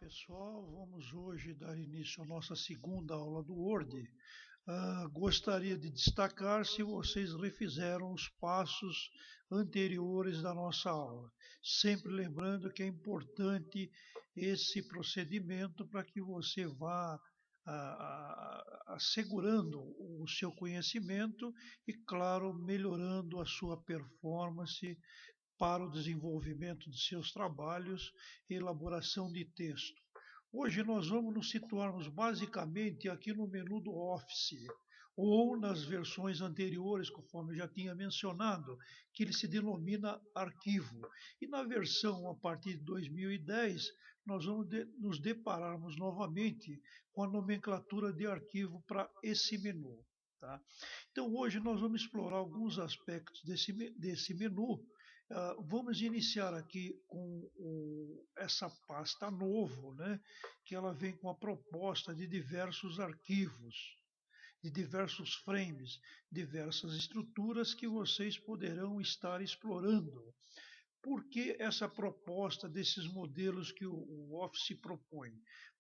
Pessoal, vamos hoje dar início à nossa segunda aula do Word. Gostaria de destacar se vocês refizeram os passos anteriores da nossa aula. Sempre lembrando que é importante esse procedimento para que você vá assegurando o seu conhecimento e, claro, melhorando a sua performance para o desenvolvimento de seus trabalhos e elaboração de texto. Hoje nós vamos nos situarmos basicamente aqui no menu do Office, ou nas versões anteriores, conforme eu já tinha mencionado, que ele se denomina arquivo. E na versão a partir de 2010, nós vamos nos depararmos novamente com a nomenclatura de arquivo para esse menu. Tá? Então hoje nós vamos explorar alguns aspectos desse menu. Vamos iniciar aqui com essa pasta novo, né? Que ela vem com a proposta de diversos arquivos, de diversos frames, diversas estruturas que vocês poderão estar explorando. Por que essa proposta desses modelos que o Office propõe?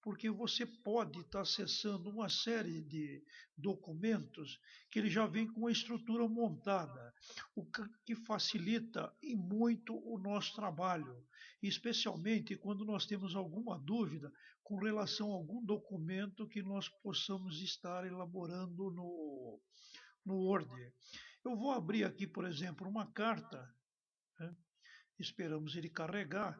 Porque você pode estar acessando uma série de documentos que ele já vem com a estrutura montada, o que facilita e muito o nosso trabalho, especialmente quando nós temos alguma dúvida com relação a algum documento que nós possamos estar elaborando no Word. Eu vou abrir aqui, por exemplo, uma carta, né? Esperamos ele carregar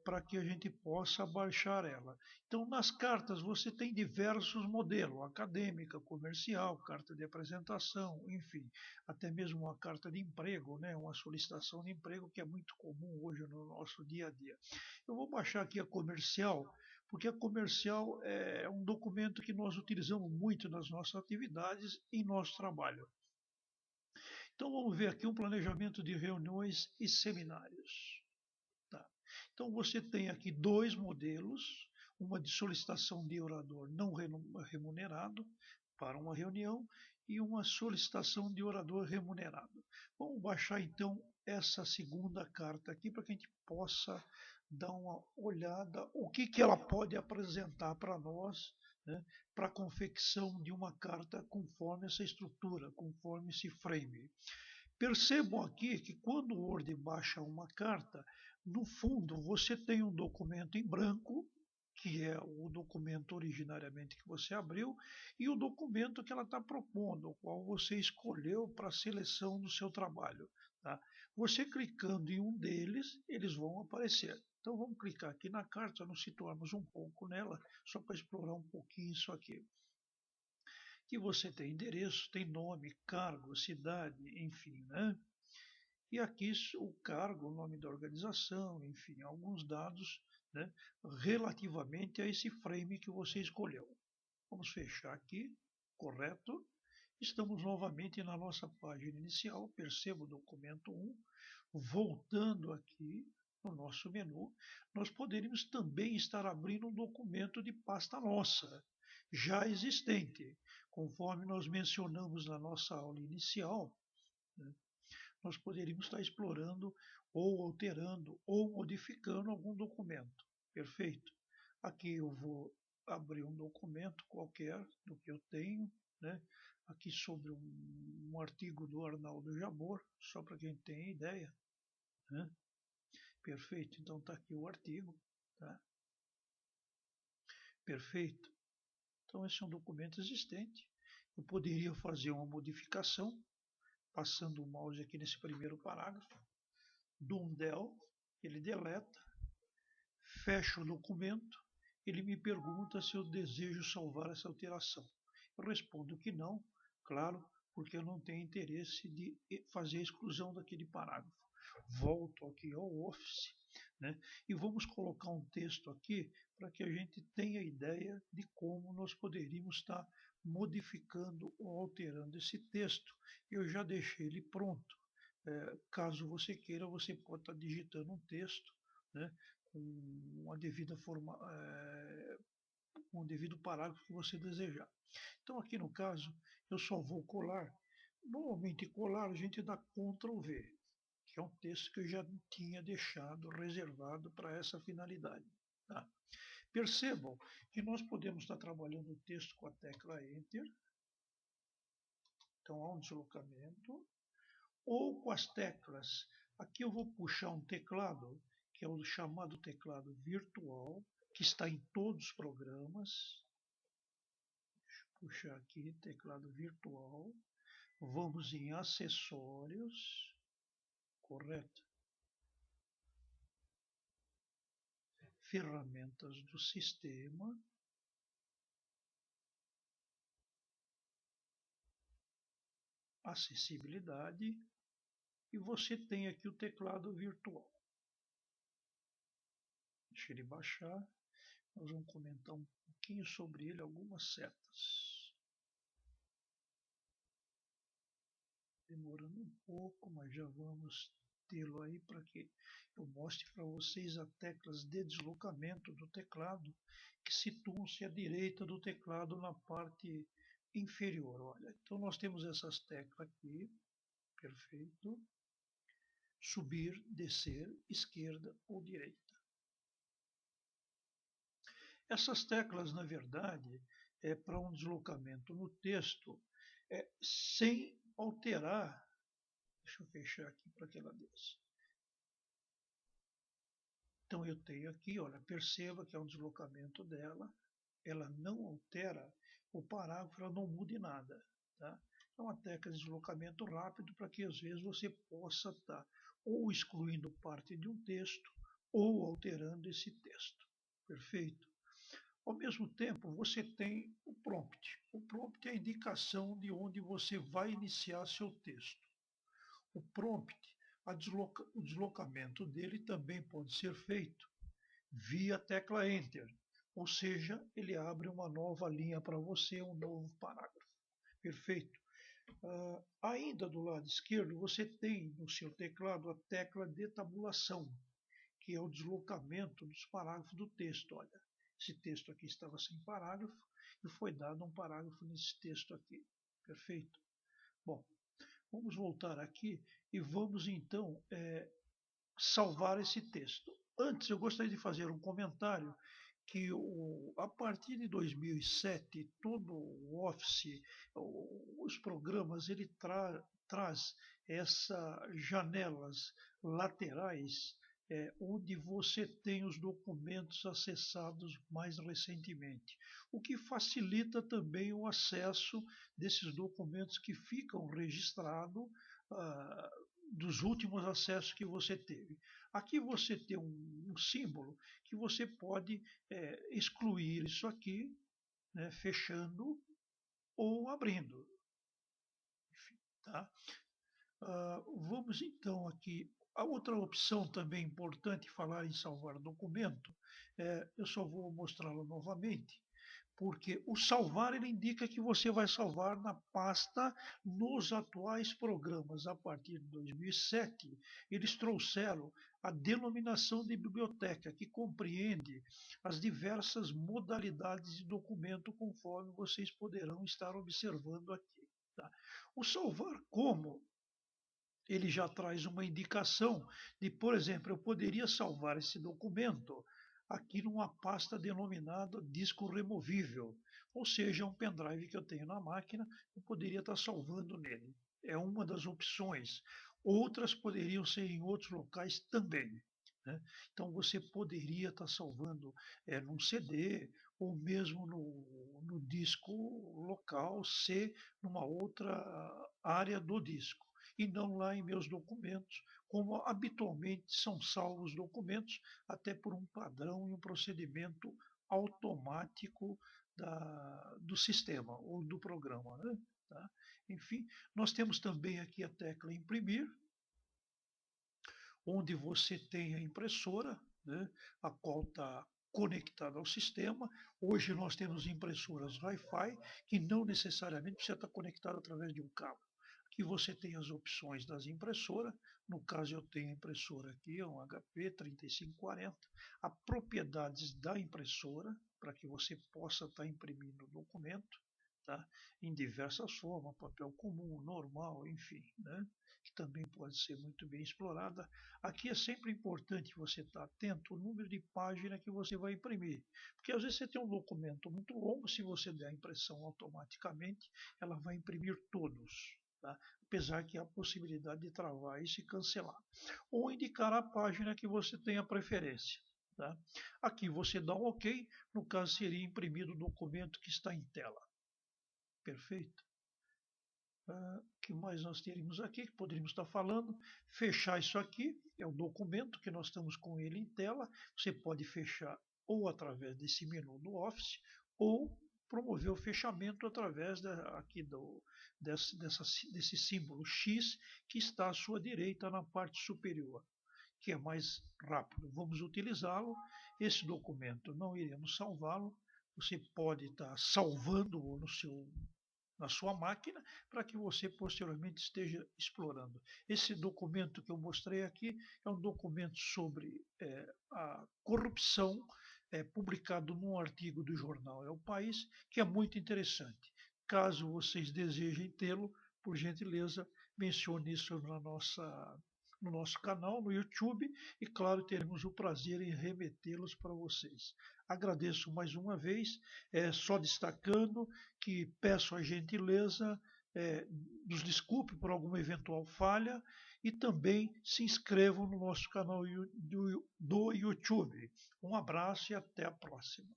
para que a gente possa baixar ela. Então, nas cartas você tem diversos modelos, acadêmica, comercial, carta de apresentação, enfim, até mesmo uma carta de emprego, né, uma solicitação de emprego que é muito comum hoje no nosso dia a dia. Eu vou baixar aqui a comercial, porque a comercial é um documento que nós utilizamos muito nas nossas atividades e em nosso trabalho. Então vamos ver aqui um planejamento de reuniões e seminários. Tá. Então você tem aqui dois modelos, uma de solicitação de orador não remunerado para uma reunião e uma solicitação de orador remunerado. Vamos baixar então essa segunda carta aqui para que a gente possa dar uma olhada o que ela pode apresentar para nós, né, para a confecção de uma carta conforme essa estrutura, conforme esse frame. Percebam aqui que quando o Word baixa uma carta, no fundo você tem um documento em branco, que é o documento originariamente que você abriu, e o documento que ela está propondo, o qual você escolheu para a seleção do seu trabalho. Tá? Você clicando em um deles, eles vão aparecer. Então vamos clicar aqui na carta, nos situarmos um pouco nela, só para explorar um pouquinho isso aqui. Que você tem endereço, tem nome, cargo, cidade, enfim, né? E aqui o cargo, o nome da organização, enfim, alguns dados, né, relativamente a esse frame que você escolheu. Vamos fechar aqui, correto? Estamos novamente na nossa página inicial, perceba o documento 1. Voltando aqui no nosso menu, nós poderíamos também estar abrindo um documento de pasta nossa, já existente. Conforme nós mencionamos na nossa aula inicial, né, nós poderíamos estar explorando ou alterando ou modificando algum documento. Perfeito? Aqui eu vou abrir um documento qualquer do que eu tenho, né? Aqui sobre um artigo do Arnaldo Jabor, só para quem tem ideia, né? Perfeito, então está aqui o artigo, tá? Perfeito. Então esse é um documento existente. Eu poderia fazer uma modificação, passando o mouse aqui nesse primeiro parágrafo, dou um del, ele deleta, fecho o documento, ele me pergunta se eu desejo salvar essa alteração. Eu respondo que não, claro, porque eu não tenho interesse de fazer a exclusão daquele parágrafo. Volto aqui ao Office, né, e vamos colocar um texto aqui para que a gente tenha ideia de como nós poderíamos estar modificando ou alterando esse texto. Eu já deixei ele pronto. Caso você queira, você pode estar digitando um texto, né, com uma devida forma, com o devido parágrafo que você desejar. Então, aqui no caso, eu só vou colar. Normalmente, colar a gente dá Ctrl V, que é um texto que eu já tinha deixado reservado para essa finalidade. Tá? Percebam que nós podemos estar trabalhando o texto com a tecla Enter, então há um deslocamento, ou com as teclas. Aqui eu vou puxar um teclado, que é o chamado teclado virtual, que está em todos os programas. Deixa eu puxar aqui, teclado virtual. Vamos em acessórios, correto? Ferramentas do sistema. Acessibilidade. E você tem aqui o teclado virtual. Deixa ele baixar. Nós vamos comentar um pouquinho sobre ele, algumas setas. Demorando um pouco, mas já vamos tê-lo aí para que eu mostre para vocês as teclas de deslocamento do teclado, que situam-se à direita do teclado na parte inferior. Olha, então nós temos essas teclas aqui, perfeito. Subir, descer, esquerda ou direita. Essas teclas, na verdade, é para um deslocamento no texto sem alterar. Deixa eu fechar aqui para que ela desça. Então eu tenho aqui, olha, perceba que é um deslocamento dela, ela não altera o parágrafo, ela não muda em nada. Tá? É uma tecla de deslocamento rápido para que às vezes você possa estar ou excluindo parte de um texto ou alterando esse texto. Perfeito? Ao mesmo tempo, você tem o prompt. O prompt é a indicação de onde você vai iniciar seu texto. O prompt, o deslocamento dele também pode ser feito via tecla Enter, ou seja, ele abre uma nova linha para você, um novo parágrafo. Perfeito? Ainda do lado esquerdo, você tem no seu teclado a tecla de tabulação, que é o deslocamento dos parágrafos do texto. Olha, esse texto aqui estava sem parágrafo e foi dado um parágrafo nesse texto aqui. Perfeito? Bom, vamos voltar aqui e vamos então salvar esse texto. Antes, eu gostaria de fazer um comentário que a partir de 2007, todo o Office, os programas, ele traz essas janelas laterais onde você tem os documentos acessados mais recentemente, o que facilita também o acesso desses documentos que ficam registrados dos últimos acessos que você teve. Aqui você tem um símbolo que você pode excluir isso aqui, né, fechando ou abrindo. Enfim, tá? Vamos então aqui. A outra opção também importante falar em salvar documento, eu só vou mostrá-lo novamente, porque o salvar ele indica que você vai salvar na pasta nos atuais programas. A partir de 2007, eles trouxeram a denominação de biblioteca, que compreende as diversas modalidades de documento, conforme vocês poderão estar observando aqui. Tá? O salvar como ele já traz uma indicação de, por exemplo, eu poderia salvar esse documento aqui numa pasta denominada disco removível, ou seja, um pendrive que eu tenho na máquina, eu poderia estar salvando nele. É uma das opções. Outras poderiam ser em outros locais também. Né? Então você poderia estar salvando num CD ou mesmo no disco local, C, numa outra área do disco e não lá em meus documentos, como habitualmente são salvos documentos, até por um padrão e um procedimento automático do sistema ou do programa. Né? Tá? Enfim, nós temos também aqui a tecla imprimir, onde você tem a impressora, né, a qual está conectada ao sistema. Hoje nós temos impressoras Wi-Fi, que não necessariamente precisa estar conectada através de um cabo. Aqui você tem as opções das impressoras. No caso, eu tenho a impressora aqui, é um HP 3540. As propriedades da impressora, para que você possa estar imprimindo o documento, tá? Em diversas formas, papel comum, normal, enfim. Né? que também pode ser muito bem explorada. Aqui é sempre importante você estar atento ao número de página que você vai imprimir, porque às vezes você tem um documento muito longo, se você der a impressão automaticamente, ela vai imprimir todos. Tá? Apesar que há a possibilidade de travar isso e cancelar. Ou indicar a página que você tenha preferência. Tá? Aqui você dá um OK, no caso seria imprimido o documento que está em tela. Perfeito? O que mais nós teríamos aqui que poderíamos estar falando? Fechar isso aqui, é o documento que nós estamos com ele em tela. Você pode fechar ou através desse menu do Office, ou promover o fechamento através desse símbolo X que está à sua direita na parte superior, que é mais rápido. Vamos utilizá-lo. Esse documento não iremos salvá-lo. Você pode estar salvando-o na sua máquina para que você posteriormente esteja explorando. Esse documento que eu mostrei aqui é um documento sobre a corrupção, publicado num artigo do jornal É o País, que é muito interessante. Caso vocês desejem tê-lo, por gentileza, mencione isso no nosso canal, no YouTube, e claro, teremos o prazer em remetê-los para vocês. Agradeço mais uma vez, só destacando que peço a gentileza, nos desculpe por alguma eventual falha e também se inscrevam no nosso canal do YouTube. Um abraço e até a próxima.